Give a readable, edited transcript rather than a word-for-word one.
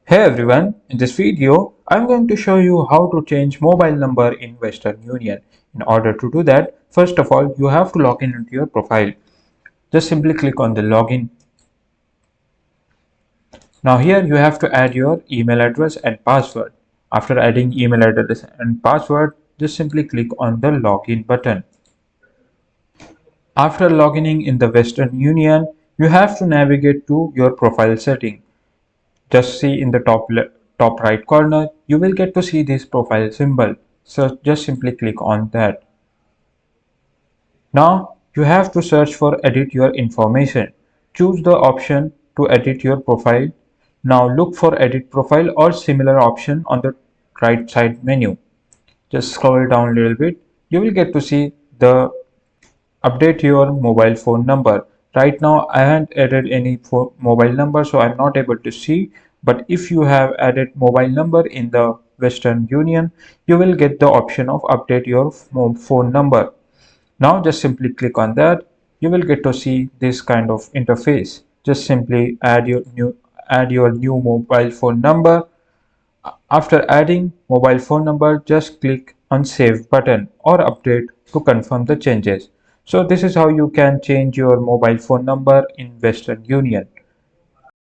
Hey everyone, in this video I'm going to show you how to change mobile number in Western Union. In order to do that, first of all you have to log in into your profile. Just simply click on the login. Now here you have to add your email address and password. After adding email address and password, just simply click on the login button. After logging in the Western Union, you have to navigate to your profile setting. Just see in the top right corner, you will get to see this profile symbol. So just simply click on that. Now you have to search for edit your information. Choose the option to edit your profile. Now look for edit profile or similar option on the right side menu. Just scroll down a little bit. You will get to see the update your mobile phone number. Right now I haven't added any mobile number, so I'm not able to see, but if you have added mobile number in the Western Union, you will get the option of update your phone number. Now just simply click on that. You will get to see this kind of interface. Just simply add your new mobile phone number. After adding mobile phone number, just click on Save button or Update to confirm the changes. So this is how you can change your mobile phone number in Western Union.